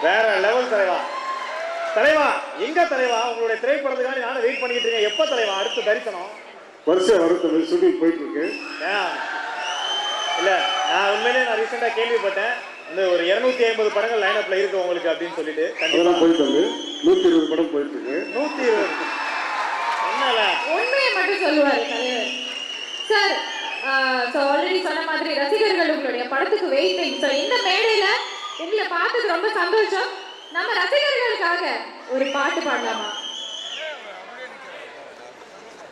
வேற லெவல் தலைவா. தலைவா எங்க தலைவா உங்களுடைய திரைப்படத்துக்காக நானும் வெயிட் பண்ணிட்டு இருக்கேன். எப்ப தலைவா அடுத்து தரிசனம்? வருஷம் வருஷம் ஷூட்டிங் போயிட்டு இருக்கு. இல்ல நான் உண்மையிலே நான் ரீசெண்டா கேள்விப்பட்டேன் இந்த ஒரு 250 படங்கள் லைன் அப்ல இருக்கு உங்களுக்கு அப்படின்னு சொல்லிட்டு. கண்டிப்பா போயிட்டு வந்து 120 படம் போயிட்டு இருக்கு. 120 என்னல உண்மையை மட்டும் சொல்லுவாரு தலைவர் சார். ஆல்ரெடி சொன்ன மாதிரி ரசிகர்கள் உங்களுடைய படத்துக்கு வெயிட்டிங். ஸோ இந்த மேடையில உங்களை பார்த்தது ரொம்ப சந்தோஷம். நம்ம ரசிகர்களுக்காக ஒரு பாட்டு பாடலாமா?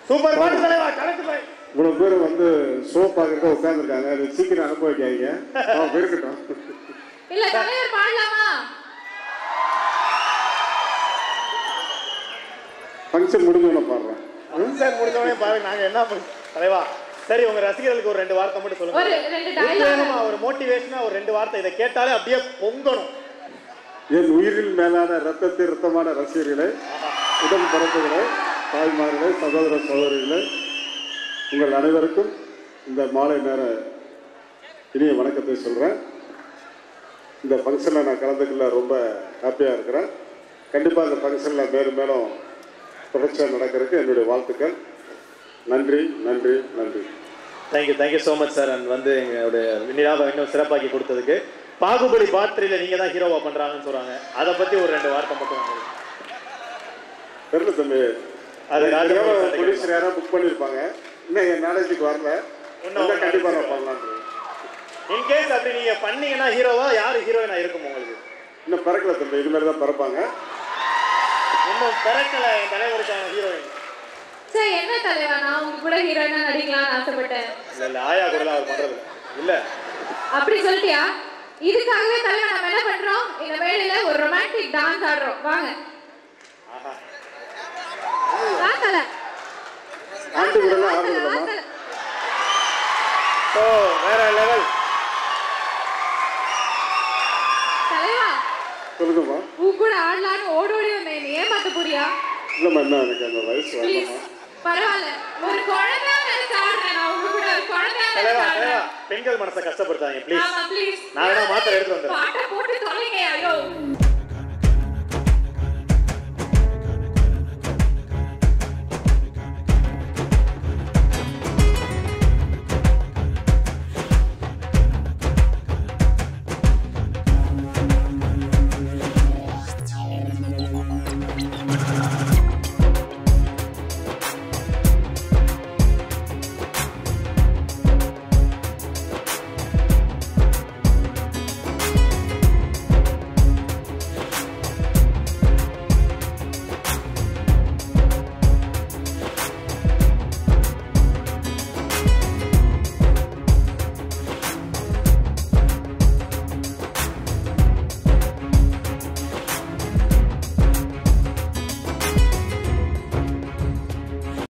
சூப்பர் பாட்டு தலைவா. கரெக்ட் பாய். இவ்வளவு பேர் வந்து ஷோ பார்க்கறத உட்கார்ந்துருக்காங்க. அது சீக்கிரம் அனுப்ப வைக்காதீங்க. இருக்கட்டும். இல்ல தலைவர் பாடலாமா? ஃபங்க்ஷன் முடிஞ்சோன்னு பாடுறேன். ஃபங்க்ஷன் முடிஞ்சோடனே பாருங்க நாங்க என்ன தலைவா. சரி உங்க ரசிகர்களுக்கு ஒரு 2 வார்த்தை மட்டும் சொல்லுங்க. ஒரு 2 டயலாக், ஒரு மோட்டிவேஷனா ஒரு 2 வார்த்தை. இதை கேட்டாலே அப்படியே பொங்கணும். என் உயிரில் மேலான ரத்தமான ரசிகர்களே, உடன் பிறப்புகளே, தாய்மார்களே, சகோதர சகோதரிகளே, உங்கள் அனைவருக்கும் இந்த மாலை நேர இனிய வணக்கத்தை சொல்கிறேன். இந்த ஃபங்க்ஷனில் நான் கலந்துக்கல ரொம்ப ஹாப்பியாக இருக்கிறேன். கண்டிப்பாக இந்த ஃபங்க்ஷனில் மேலும் மேலும் தொடர்ச்சியாக நடக்கிறதுக்கு என்னுடைய வாழ்த்துக்கள். நன்றி நன்றி நன்றி. Thank you so much sir. And வந்து எங்களுடைய விழாவை இன்னும் சிறப்பாக்கி கொடுத்ததுக்கு. பாகுபலி பார்ட் 3ல நீங்க தான் ஹீரோவா பண்றாங்கன்னு சொல்றாங்க. அதை பத்தி ஒரு 2 வார்த்தை மட்டும் தெரியல தம்பி. அது ப்ரொடியூசர் யாராவது புக் பண்ணியிருப்பாங்க. இன்னும் என் நாலேஜுக்கு வரல. ஒன்றும் கண்டிப்பாக நான் பண்ணலாம். இன்கேஸ் அப்படி நீங்க பண்ணீங்கன்னா ஹீரோவா யார் ஹீரோயினா இருக்கும் உங்களுக்கு? இன்னும் பிறக்கல தம்பி. இது மாதிரி தான் பிறப்பாங்க. இன்னும் பிறக்கல என் தலைவருக்கான ஹீரோயின். சார் என்ன தலைவா, நான் உங்க கூட ஹீரோயினா நடிக்கலாம்னு ஆசைப்பட்டேன். இல்ல ஆயா கூட அவர் பண்றது இல்ல. அப்படி சொல்லிட்டியா? இதுக்காகவே தலைவா நம்ம என்ன பண்றோம், இந்த வேளையில ஒரு ரொமான்டிக் டான்ஸ் ஆடுறோம். வாங்க வாங்கல ஆண்டு கூட ஆடுறதுமா. ஓ வேற லெவல். தலைவா சொல்லுங்கம்மா. உன் கூட ஆடலான்னு ஓடோடி வந்தேன். ஏமாத்த போறியா? இல்லம்மா, என்ன எனக்கு அந்த வயசு வரலம்மா. பரவாயில்ல, ஒரு குழந்தை நினைச்சு ஆடுறேன். நான் உங்க கூட ஒரு குழந்தை நினைச்சு ஆடுறேன். பெண்கள் மனசை கஷ்டப்படுத்தாங்க ப்ளீஸ். ஆமா ப்ளீஸ். நான் வேணா மாத்திரை எடுத்து வந்துறேன். பாட்ட போட்டு தொலைங்க. ஐயோ